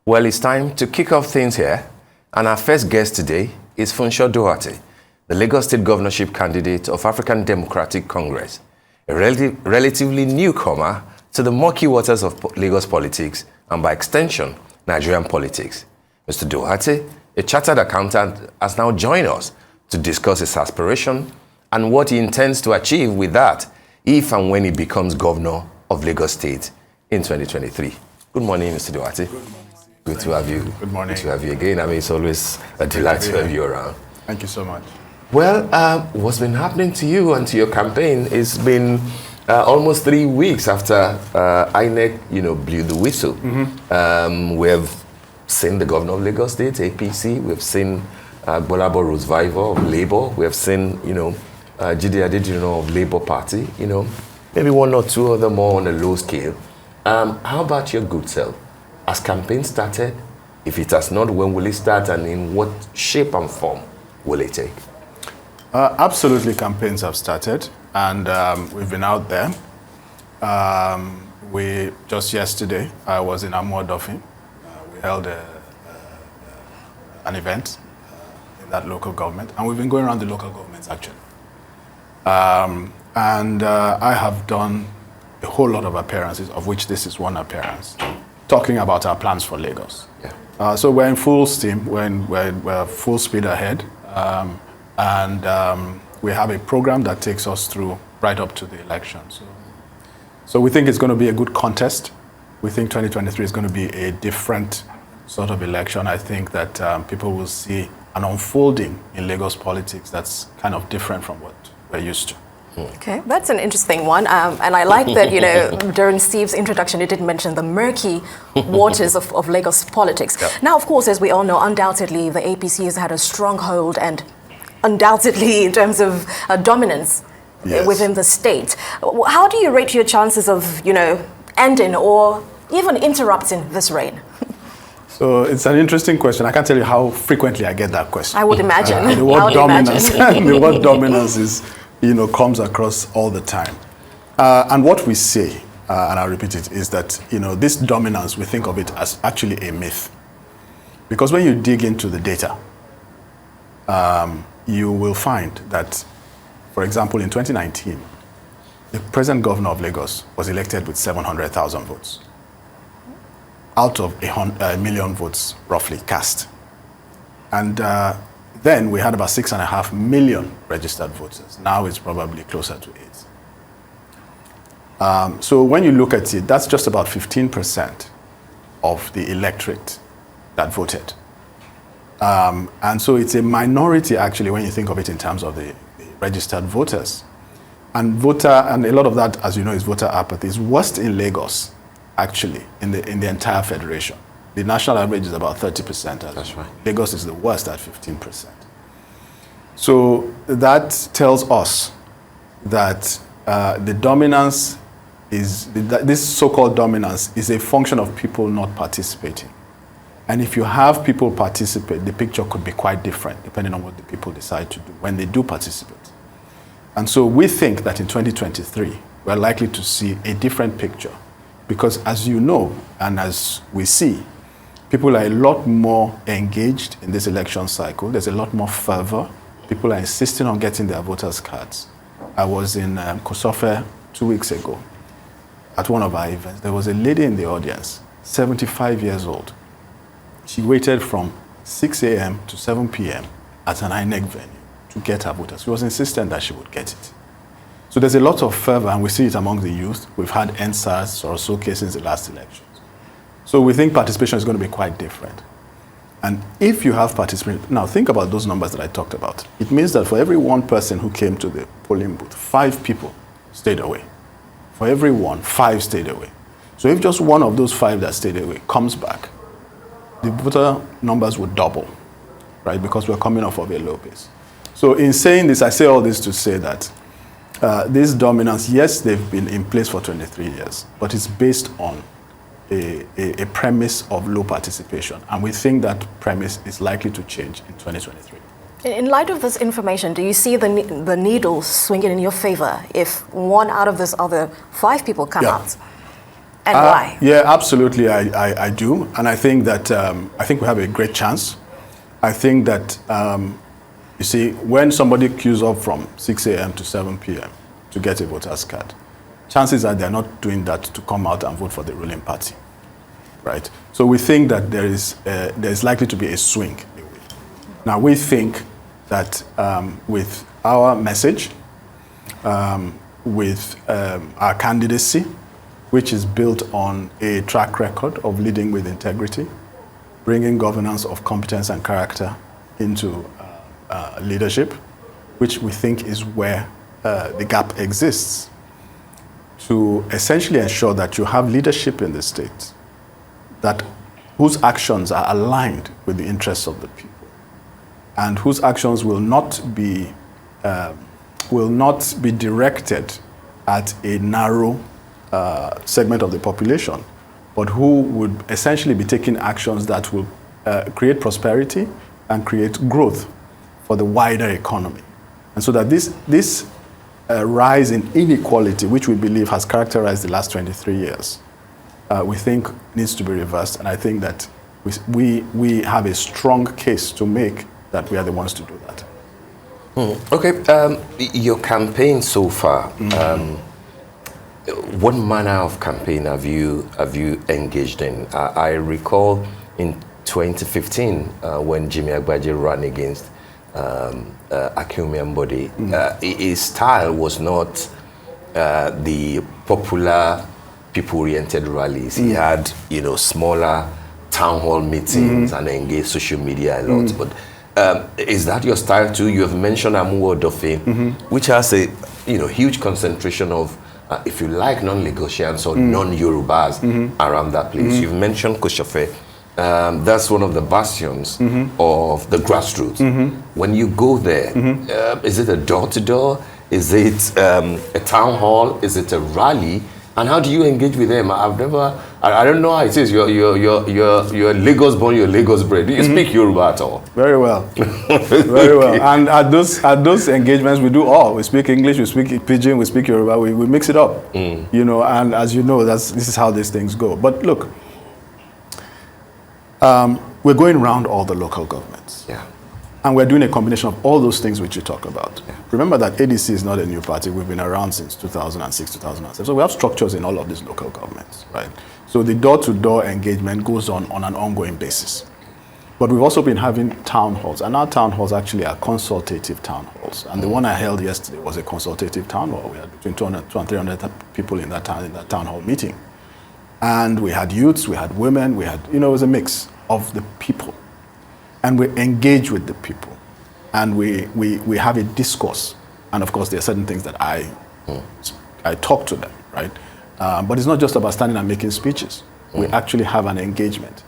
Well, it's time to kick off things here. And our first guest today is Funso Doherty, the Lagos State governorship candidate of African Democratic Congress, a relatively newcomer to the murky waters of Lagos politics and, by extension, Nigerian politics. Mr. Doherty, a chartered accountant, has now joined us to discuss his aspiration and what he intends to achieve with that if and when he becomes governor of Lagos State in 2023. Good morning, Mr. Doherty. Good morning. Good to have you. Good morning. Good to have you again. I mean, it's always a delight to have you around. Thank you so much. Well, what's been happening to you and to your campaign? It's been almost 3 weeks after INEC, blew the whistle. Mm-hmm. We have seen the governor of Lagos State, APC. We have seen Gbolabo Rosevival of Labour. We have seen, Jide Adedino of Labour Party. Maybe one or two other more on a low scale. How about your good self? Has campaign started? If it has not, when will it start and in what shape and form will it take? Absolutely, campaigns have started and we've been out there. Just yesterday, I was in Amuodofi. We held an event in that local government, and we've been going around the local governments actually. I have done a whole lot of appearances, of which this is one appearance, talking about our plans for Lagos. Yeah. So we're in full steam, we're full speed ahead, we have a program that takes us through right up to the election. So we think it's going to be a good contest. We think 2023 is going to be a different sort of election. I think that people will see an unfolding in Lagos politics that's kind of different from what we're used to. Okay, that's an interesting one. And I like that, during Steve's introduction, you did mention the murky waters of Lagos politics. Yep. Now, of course, as we all know, undoubtedly, the APC has had a strong hold and undoubtedly in terms of dominance within the state. How do you rate your chances of, ending or even interrupting this reign? So it's an interesting question. I can't tell you how frequently I get that question. I would imagine. The word dominance, the word dominance is, comes across all the time. And what we say, and I'll repeat it, is that, this dominance, we think of it as actually a myth. Because when you dig into the data, you will find that, for example, in 2019, the present governor of Lagos was elected with 700,000 votes, out of a million votes roughly cast. And then we had about 6.5 million registered voters. Now it's probably closer to 8. So when you look at it, that's just about 15% of the electorate that voted. And so it's a minority actually when you think of it in terms of the registered voters. And a lot of that, as you know, is voter apathy. It's worst in Lagos, actually, in the entire federation. The national average is about 30%. That's right. Lagos is the worst at 15%. So that tells us that the dominance this so-called dominance is a function of people not participating. And if you have people participate, the picture could be quite different depending on what the people decide to do when they do participate. And so we think that in 2023, we're likely to see a different picture because, as you know, and as we see, people are a lot more engaged in this election cycle. There's a lot more fervor. People are insisting on getting their voters' cards. I was in Kosofe 2 weeks ago at one of our events. There was a lady in the audience, 75 years old. She waited from 6 a.m. to 7 p.m. at an INEC venue to get her voters. She was insistent that she would get it. So there's a lot of fervor, and we see it among the youth. We've had NSAS or so since the last elections. So we think participation is going to be quite different. And if you have participation, now think about those numbers that I talked about. It means that for every one person who came to the polling booth, 5 people stayed away. For every one, 5 stayed away. So if just one of those 5 that stayed away comes back, the voter numbers would double, right? Because we're coming off of a low base. So in saying this, I say all this to say that this dominance, yes, they've been in place for 23 years, but it's based on a premise of low participation. And we think that premise is likely to change in 2023. In light of this information, do you see the needle swinging in your favor if one out of this other 5 people come out? And why? Yeah, absolutely, I do. And I think that I think we have a great chance. I think that, you see, when somebody queues up from 6 a.m. to 7 p.m. to get a voter's card, chances are they're not doing that to come out and vote for the ruling party, right? So we think that there's likely to be a swing. Now, we think that with our message, with our candidacy, which is built on a track record of leading with integrity, bringing governance of competence and character into leadership, which we think is where the gap exists, to essentially ensure that you have leadership in the state whose actions are aligned with the interests of the people, and whose actions will not be directed at a narrow segment of the population, but who would essentially be taking actions that will create prosperity and create growth for the wider economy. And so that this rise in inequality, which we believe has characterized the last 23 years, we think needs to be reversed. And I think that we have a strong case to make that we are the ones to do that. Okay, your campaign so far, what manner of campaign have you engaged in? I recall in 2015 when Jimmy Agbaje ran against Akinwumi Ambode, his style was not the popular people-oriented rallies. He had, smaller town hall meetings and engaged social media a lot. But is that your style too? You have mentioned Amuwo Odofin, which has a huge concentration of, if you like, non-Lagosians or non-Yorubas around that place. You've mentioned Koshofe. That's one of the bastions of the grassroots. When you go there, is it a door-to-door? Is it a town hall? Is it a rally? And how do you engage with them? I don't know how it is. You're Lagos born, you're Lagos bred. Do you speak Yoruba at all? Very well. Very well. And at those engagements, we do all. We speak English, we speak Pidgin, we speak Yoruba, we mix it up. And as you know, this is how these things go. But look, we're going around all the local governments. Yeah. And we're doing a combination of all those things which you talk about. Yeah. Remember that ADC is not a new party. We've been around since 2006, 2007. So we have structures in all of these local governments, right? So the door-to-door engagement goes on an ongoing basis. But we've also been having town halls. And our town halls actually are consultative town halls. And the one I held yesterday was a consultative town hall. We had between 200 and 300 people in that town hall meeting. And we had youths, we had women, we had, it was a mix of the people. And we engage with the people, and we have a discourse. And of course, there are certain things that I talk to them, right? But it's not just about standing and making speeches. We actually have an engagement.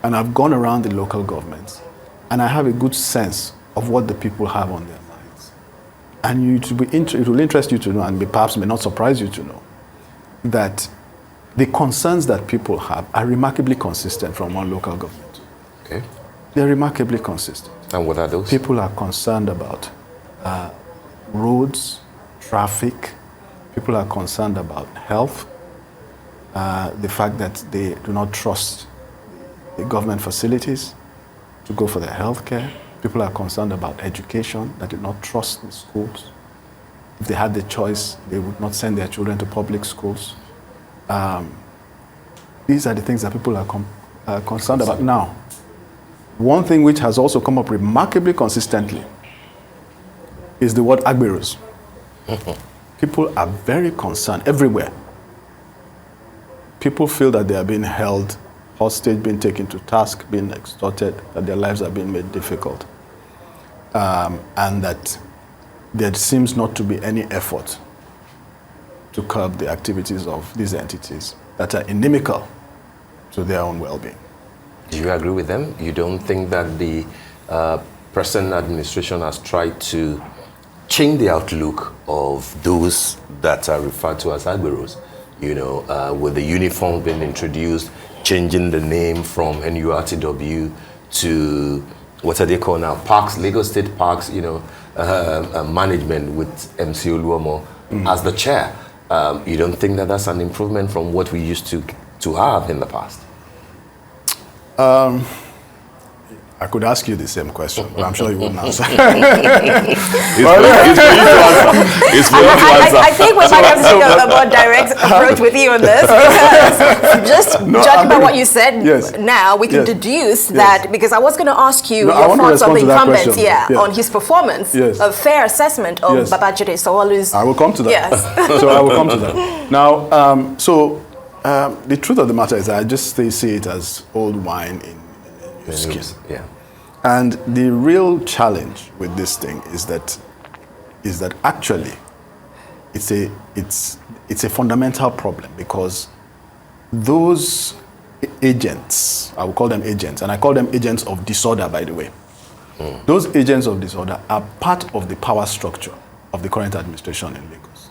And I've gone around the local governments, and I have a good sense of what the people have on their minds. And it will interest you to know, and perhaps may not surprise you to know, that the concerns that people have are remarkably consistent from one local government. Okay. They're remarkably consistent. And what are those? People are concerned about roads, traffic. People are concerned about health. The fact that they do not trust the government facilities to go for their health care. People are concerned about education, that do not trust the schools. If they had the choice, they would not send their children to public schools. These are the things that people are concerned about now. One thing which has also come up remarkably consistently is the word agberos. People are very concerned everywhere. People feel that they are being held hostage, being taken to task, being extorted, that their lives are being made difficult. And that there seems not to be any effort to curb the activities of these entities that are inimical to their own well-being. Do you agree with them? You don't think that the present administration has tried to change the outlook of those that are referred to as agberos? With the uniform being introduced, changing the name from NURTW to, what are they called now? Parks, Lagos State Parks, management with MC Oluomo as the chair. You don't think that that's an improvement from what we used to have in the past? I could ask you the same question, but I'm sure you wouldn't answer. It's for you to answer. I think we might have to take a more direct approach with you on this. Just judging by what you said now, we can deduce that, because I was going to ask you your thoughts on the incumbent on his performance, a fair assessment of Babajide Sanwo-Olu's. I will come to that. Yes. So I will come to that. Now, the truth of the matter is I just see it as old wine in new skin. Yeah. And the real challenge with this thing is that actually it's a fundamental problem, because those agents, I will call them agents, and I call them agents of disorder, by the way. Those agents of disorder are part of the power structure of the current administration in Lagos.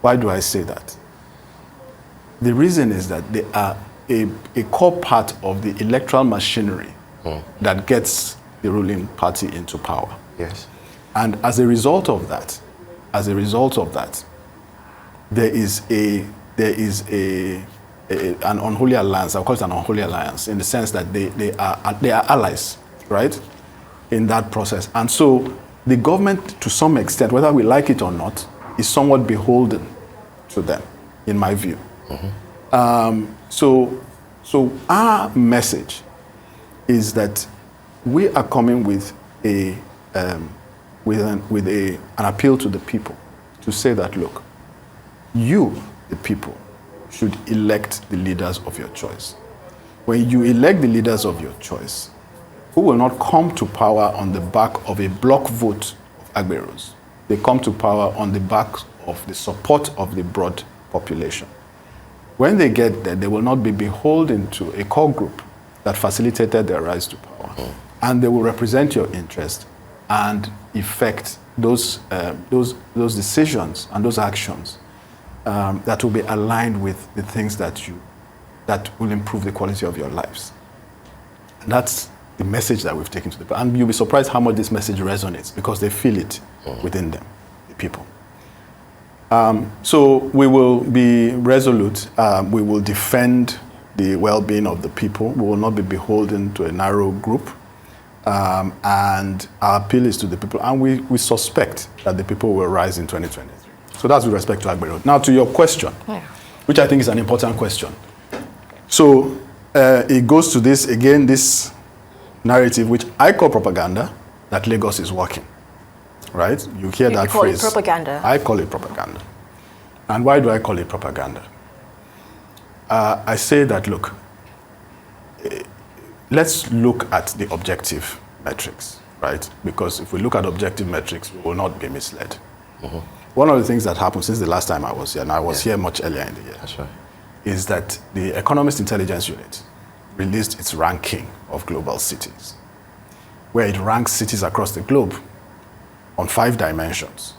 Why do I say that? The reason is that they are a core part of the electoral machinery that gets the ruling party into power. Yes. And as a result of that, there is an unholy alliance. I'll call it an unholy alliance, in the sense that they are allies, right, in that process. And so the government, to some extent, whether we like it or not, is somewhat beholden to them, in my view. So our message is that we are coming with an appeal to the people to say that, look, you, the people, should elect the leaders of your choice. When you elect the leaders of your choice, who will not come to power on the back of a block vote of Agberos, they come to power on the back of the support of the broad population. When they get there, they will not be beholden to a core group that facilitated their rise to power. And they will represent your interest and effect those decisions and those actions that will be aligned with the things that will improve the quality of your lives. And that's the message that we've taken to the people. And you'll be surprised how much this message resonates, because they feel it within them, the people. So we will be resolute. We will defend the well-being of the people. We will not be beholden to a narrow group. And our appeal is to the people. And we suspect that the people will rise in 2023. So that's with respect to Agberos. Now to your question, which I think is an important question. So it goes to this, again, this narrative, which I call propaganda, that Lagos is working. Right? You hear that phrase. You call it propaganda. I call it propaganda. And why do I call it propaganda? I say that, look, let's look at the objective metrics, right? Because if we look at objective metrics, we will not be misled. One of the things that happened since the last time I was here, and I was here much earlier in the year, That's right. is that the Economist Intelligence Unit released its ranking of global cities, where it ranks cities across the globe on 5 dimensions: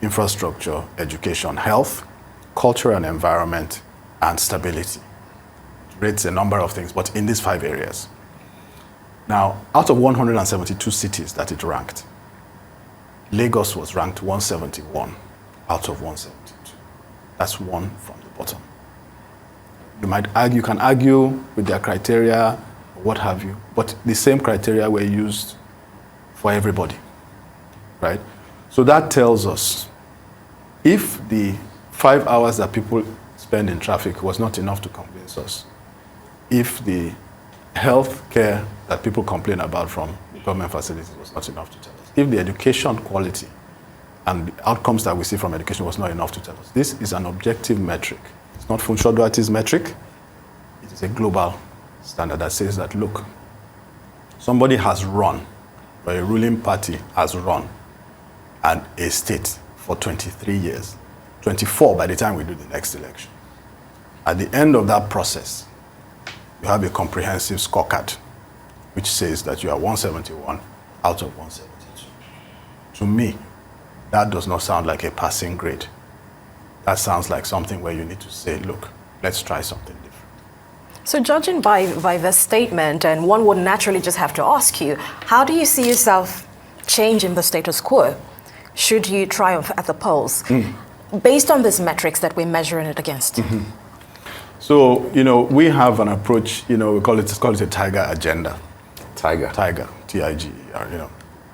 infrastructure, education, health, culture and environment, and stability. It rates a number of things, but in these 5 areas. Now, out of 172 cities that it ranked, Lagos was ranked 171 out of 172. That's one from the bottom. You can argue with their criteria, what have you, but the same criteria were used for everybody. Right? So that tells us, if the 5 hours that people spend in traffic was not enough to convince us, if the health care that people complain about from the government facilities was not enough to tell us, if the education quality and the outcomes that we see from education was not enough to tell us, this is an objective metric. It's not Funso Doherty's metric. It is a global standard that says that, look, somebody has run, or a ruling party has run, and a state for 23 years, 24 by the time we do the next election. At the end of that process, you have a comprehensive scorecard, which says that you are 171 out of 172. To me, that does not sound like a passing grade. That sounds like something where you need to say, look, let's try something different. So judging by this statement, and one would naturally just have to ask you, how do you see yourself changing the status quo should you triumph at the polls? based on these metrics that we're measuring it against? So, we have an approach, we call it a TIGER agenda. Tiger. TIGER, T-I-G-E-R,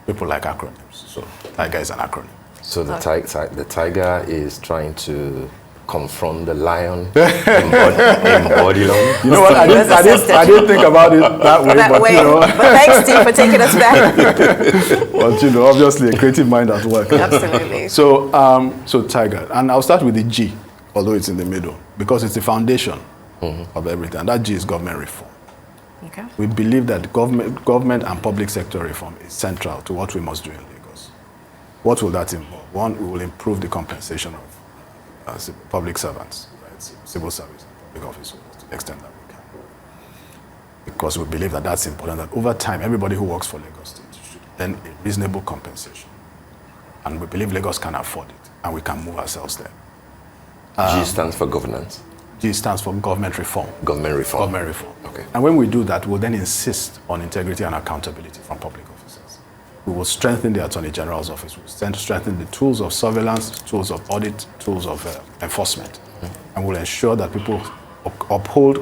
people like acronyms. So TIGER is an acronym. So the tiger is trying to confront the lion in body long. You know what? I didn't think about it that way, But thanks, Steve, for taking us back. But obviously a creative mind at work. Absolutely. So tiger, and I'll start with the G, although it's in the middle, because it's the foundation of everything. And that G is government reform. Okay. We believe that government and public sector reform is central to what we must do in Lagos. What will that involve? One, we will improve the compensation of public servants, right? Civil service and public office holders to the extent that we can. Because we believe that that's important, that over time, everybody who works for Lagos State should earn a reasonable compensation. And we believe Lagos can afford it, and we can move ourselves there. G stands for governance. G stands for government reform. Government reform. Government reform. Okay. And when we do that, we'll then insist on integrity and accountability from public officers. We will strengthen the Attorney General's office. We will strengthen the tools of surveillance, tools of audit, tools of enforcement. And we'll ensure that people uphold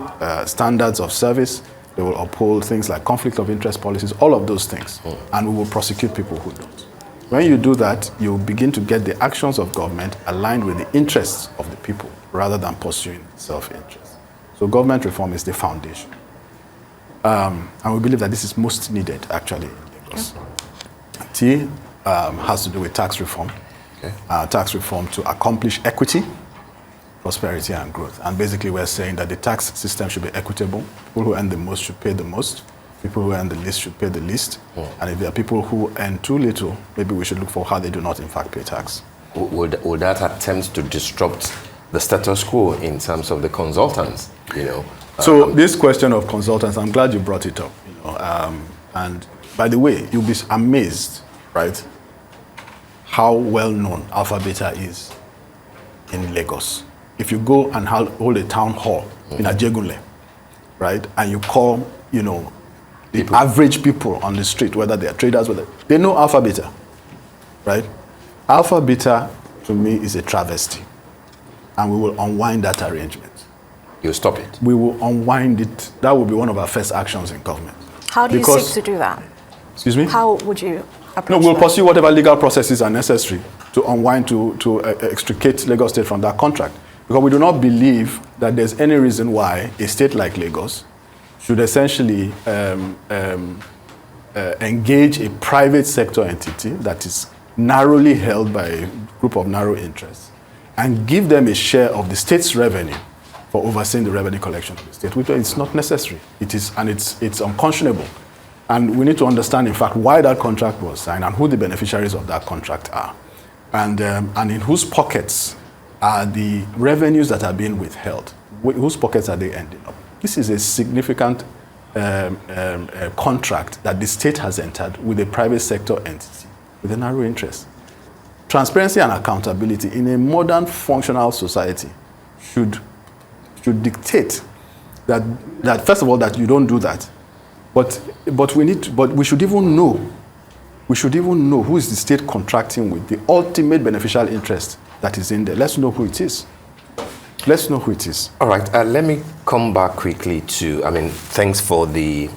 standards of service. They will uphold things like conflict of interest policies, all of those things. And we will prosecute people who don't. When you do that, you begin to get the actions of government aligned with the interests of the people rather than pursuing self-interest. So government reform is the foundation. And we believe that this is most needed, actually, in Lagos. T has to do with tax reform. Okay. Tax reform to accomplish equity, prosperity, and growth. And basically, we're saying that the tax system should be equitable. People who earn the most should pay the most. People who earn the least should pay the least. And if there are people who earn too little, maybe we should look for how they do not, in fact, pay tax. Would that attempt to disrupt the status quo in terms of the consultants? So this question of consultants, I'm glad you brought it up. And by the way, you'll be amazed, right, how well known Alpha Beta is in Lagos. If you go and hold a town hall in Ajegunle, right, and you call, the average people on the street, whether they are traders, they know Alpha Beta, right? Alpha Beta, to me, is a travesty. And we will unwind that arrangement. You'll stop it? We will unwind it. That will be one of our first actions in government. How do you seek to do that? Excuse me? How would you approach No, we'll that? pursue whatever legal processes are necessary to unwind, to extricate Lagos State from that contract. Because we do not believe that there's any reason why a state like Lagos should essentially engage a private sector entity that is narrowly held by a group of narrow interests and give them a share of the state's revenue for overseeing the revenue collection of the state, which is not necessary. It's unconscionable. And we need to understand, in fact, why that contract was signed and who the beneficiaries of that contract are. And in whose pockets are the revenues that are being withheld? Whose pockets are they ending up? This is a significant contract that the state has entered with a private sector entity with a narrow interest. Transparency and accountability in a modern functional society should dictate that first of all, that you don't do that. But we should even know who is the state contracting with, the ultimate beneficial interest that is in there. Let's know who it is. Let's know who it is. All right, let me come back quickly to, thanks for the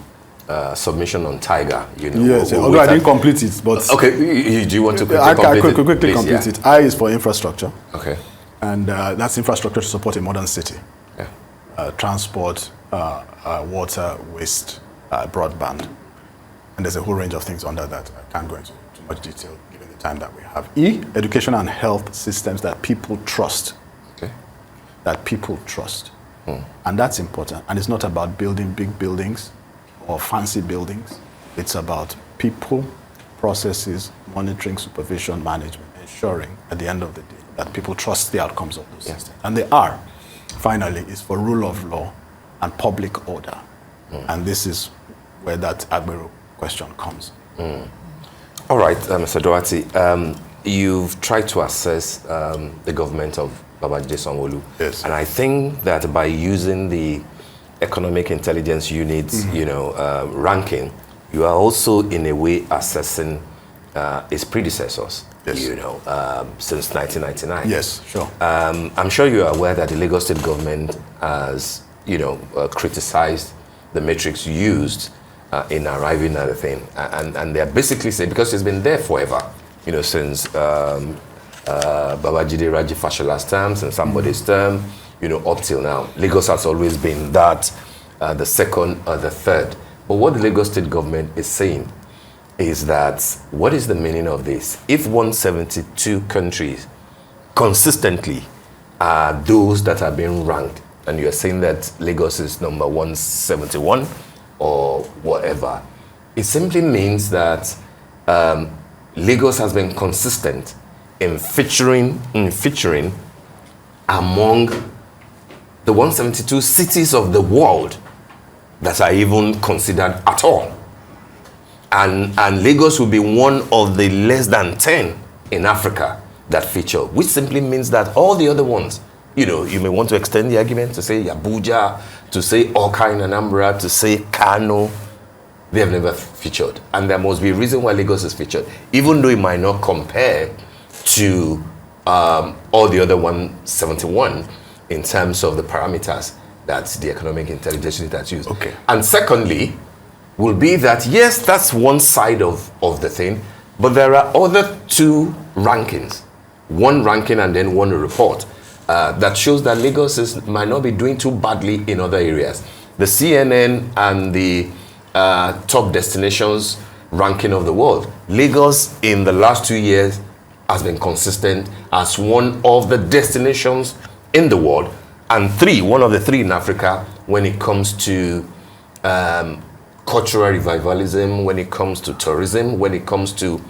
submission on Tiger. Yes, although I didn't complete it, but... Okay, do you want to quickly complete it? I is for infrastructure. Okay. And that's infrastructure to support a modern city. Yeah. Transport, water, waste, broadband. And there's a whole range of things under that. I can't go into too much detail given the time that we have. E, education and health systems that people trust. Okay. That people trust. And that's important. And it's not about building big buildings or fancy buildings. It's about people, processes, monitoring, supervision, management, ensuring at the end of the day that people trust the outcomes of those systems. And they are. Finally, is for rule of law and public order. And this is where that Agbero question comes. All right, Mr. Doherty, you've tried to assess the government of Babajide Sanwo-Olu. Yes. And I think that by using the Economic Intelligence Unit's, ranking, you are also in a way assessing its predecessors. Yes. Since 1999. Yes, sure. I'm sure you are aware that the Lagos State government has, criticized the metrics used in arriving at the thing, and they're basically saying, because it's been there forever, since Babajide Raji Fashola's term, since somebody's term, up till now, Lagos has always been that, the second or the third. But what the Lagos State government is saying is that, what is the meaning of this? If 172 countries consistently are those that are being ranked, and you're saying that Lagos is number 171 or whatever, it simply means that Lagos has been consistent in featuring among the 172 cities of the world that are even considered at all. And Lagos will be one of the less than 10 in Africa that feature, which simply means that all the other ones, you may want to extend the argument to say Abuja, to say Oka in Anambra, to say Kano, they have never featured. And there must be a reason why Lagos is featured, even though it might not compare to all the other 171 in terms of the parameters that the Economic Intelligence Unit has used. Okay. And secondly, will be that, yes, that's one side of the thing, but there are other two rankings, one ranking and then one report, that shows that Lagos might not be doing too badly in other areas. The CNN and the top destinations ranking of the world, Lagos in the last 2 years has been consistent as one of the destinations in the world, and one of the three in Africa when it comes to cultural revivalism, when it comes to tourism, when it comes to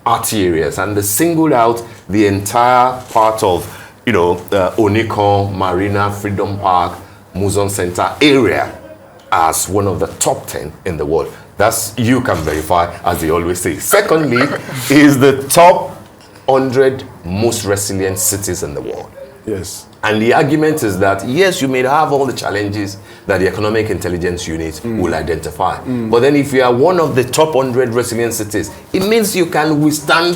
art areas. And they singled out the entire part of, Onikon, Marina, Freedom Park, Museum Center area as one of the top 10 in the world. That's, you can verify, as they always say. Secondly, is the top 100 most resilient cities in the world. Yes. And the argument is that, yes, you may have all the challenges that the Economic Intelligence Unit will identify. But then if you are one of the top 100 resilient cities, it means you can withstand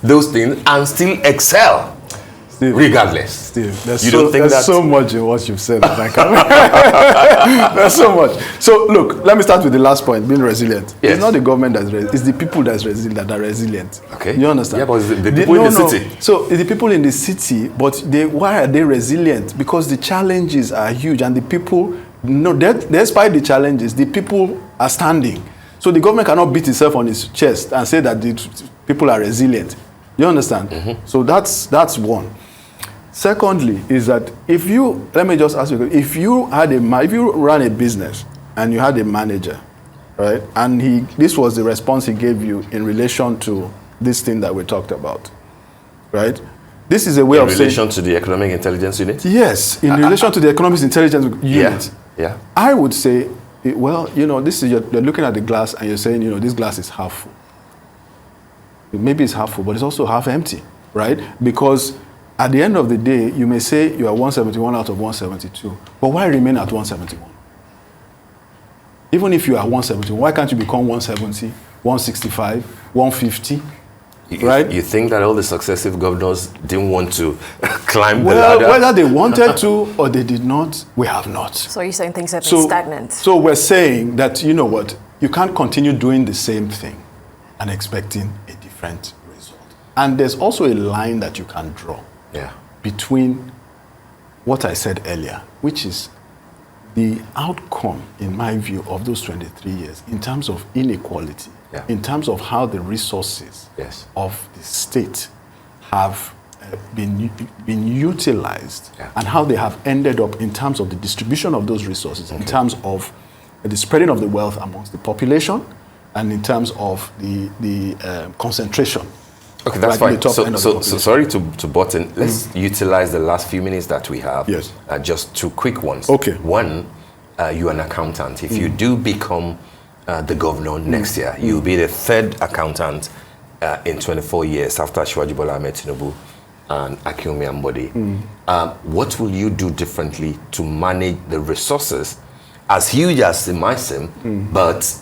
those things and still excel, Steve, regardless. Steve, there's so much in what you've said. There's so much. So look, let me start with the last point, being resilient. Yes. It's not the government that's resilient, it's the people that are resilient. Okay. You understand? Yeah, but it's the people in the city. So it's the people in the city, but why are they resilient? Because the challenges are huge, and the people, despite the challenges, the people are standing. So the government cannot beat itself on its chest and say that the people are resilient. You understand? Mm-hmm. So that's one. Secondly, is that let me just ask you, if you ran a business and you had a manager, right, and this was the response he gave you in relation to this thing that we talked about, right? This is a way of saying... In relation to the Economic Intelligence Unit? Yes, in relation to the Economic Intelligence Unit. Yeah. I would say, this is, you're looking at the glass and you're saying, this glass is half full. Maybe it's half full, but it's also half empty, right? Because at the end of the day, you may say you are 171 out of 172, but why remain at 171? Even if you are 171, why can't you become 170, 165, 150, right? You think that all the successive governors didn't want to climb the ladder? Whether they wanted to or they did not, we have not. So you're saying things have been stagnant? So we're saying that, you know what, you can't continue doing the same thing and expecting a different result. And there's also a line that you can draw between what I said earlier, which is the outcome, in my view, of those 23 years in terms of inequality, in terms of how the resources of the state have been utilized and how they have ended up in terms of the distribution of those resources, in terms of the spreading of the wealth amongst the population, and in terms of the concentration. Okay, that's fine. So sorry to butt in. Let's utilize the last few minutes that we have. Yes. Just two quick ones. Okay. One, you're an accountant. If you do become the governor next year, you'll be the third accountant in 24 years after Asiwaju Bola Ahmed Tinubu and Akinwumi Ambode. What will you do differently to manage the resources, as huge as it might seem, but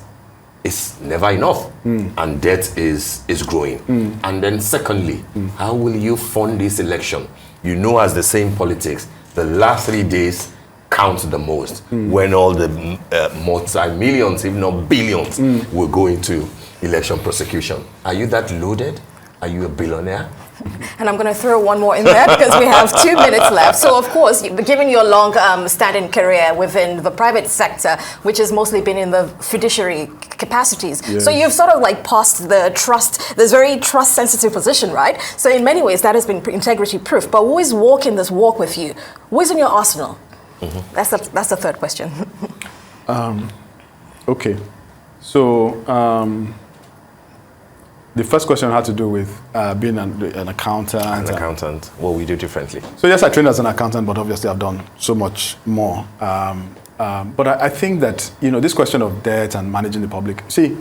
it's never enough, and debt is growing. And then secondly, how will you fund this election? You know, as the same politics, the last 3 days count the most, when all the multi-millions, if not billions, will go into election prosecution. Are you that loaded? Are you a billionaire? And I'm going to throw one more in there because we have 2 minutes left. So, of course, given your long standing career within the private sector, which has mostly been in the fiduciary capacities, so you've sort of like passed the trust, this very trust-sensitive position, right? So in many ways, that has been integrity-proof. But who is walking this walk with you? Who is in your arsenal? That's the third question. Okay. So the first question had to do with being an accountant. An accountant, what we do differently. So yes, I trained as an accountant, but obviously I've done so much more. But I think that, this question of debt and managing the public, see,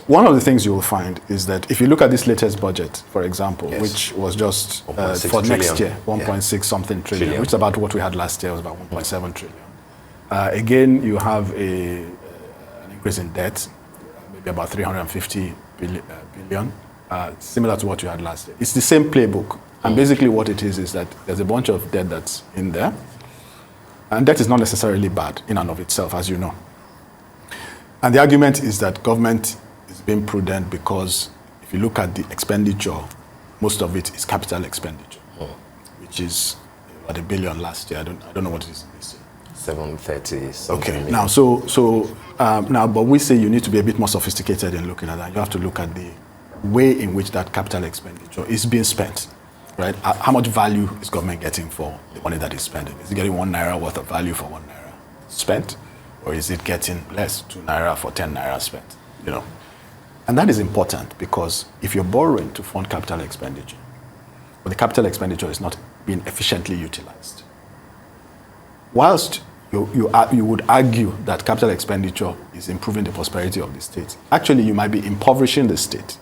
one of the things you will find is that if you look at this latest budget, for example, which was just for next year, 1.6 something trillion, which is about what we had last year, was about 1.7 trillion. Again, you have an increase in debt, maybe about 350 billion, similar to what you had last year. It's the same playbook. And basically what it is that there's a bunch of debt that's in there. And debt is not necessarily bad in and of itself, as you know. And the argument is that government is being prudent because if you look at the expenditure, most of it is capital expenditure, which is about $1 billion last year. I don't know what it is this year. 730 something. Okay. Now, now, but we say you need to be a bit more sophisticated in looking at that. You have to look at the way in which that capital expenditure is being spent, right? How much value is government getting for the money that is spending? Is it getting 1 naira worth of value for 1 naira spent, or is it getting less, 2 naira for 10 naira spent? And that is important because if you're borrowing to fund capital expenditure, but the capital expenditure is not being efficiently utilized, whilst you would argue that capital expenditure is improving the prosperity of the state, actually you might be impoverishing the state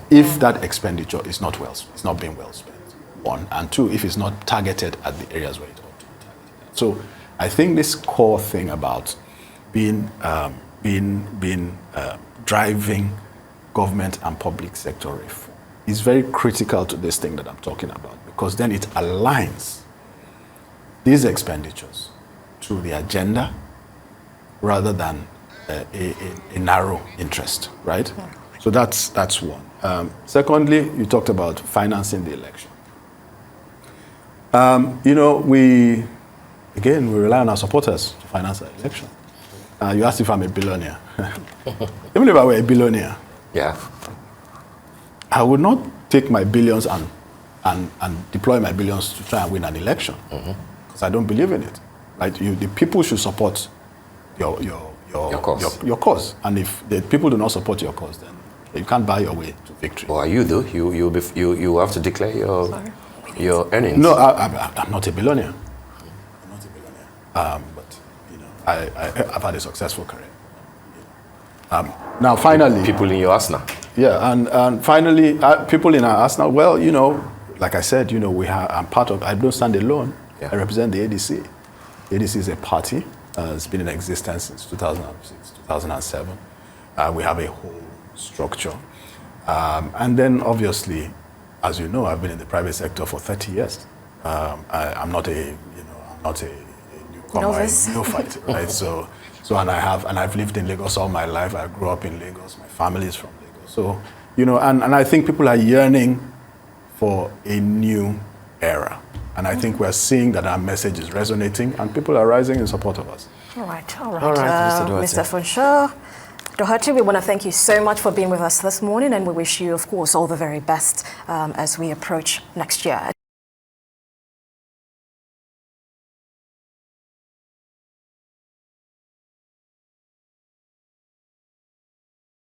if that expenditure is not being well spent. 1, and 2, if it's not targeted at the areas where it ought to be targeted. So I think this core thing about driving government and public sector reform is very critical to this thing that I'm talking about, because then it aligns these expenditures to the agenda rather than a narrow interest, right? So that's one. Secondly, you talked about financing the election. We rely on our supporters to finance the election. You asked if I'm a billionaire. Even if I were a billionaire, I would not take my billions and deploy my billions to try and win an election, because I don't believe in it. Right? The people should support your cause. And if the people do not support your cause, then you can't buy your way to victory. Or are you though? You have to declare your earnings. No, I'm not a billionaire. I'm not a billionaire. But I've had a successful career. Now, finally, people in your arsenal. Yeah, and finally, people in our arsenal. Well, like I said, I'm part of. I don't stand alone. I represent the ADC. The ADC is a party. It's been in existence since 2006, 2007. We have a whole structure, and then obviously, as you know, I've been in the private sector for 30 years. I'm not a newcomer, a neophyte, right? So I've lived in Lagos all my life. I grew up in Lagos. My family is from Lagos. So, and I think people are yearning for a new era. And I think we're seeing that our message is resonating and people are rising in support of us. All right, Mr. Funso, Doherty, we want to thank you so much for being with us this morning, and we wish you, of course, all the very best as we approach next year.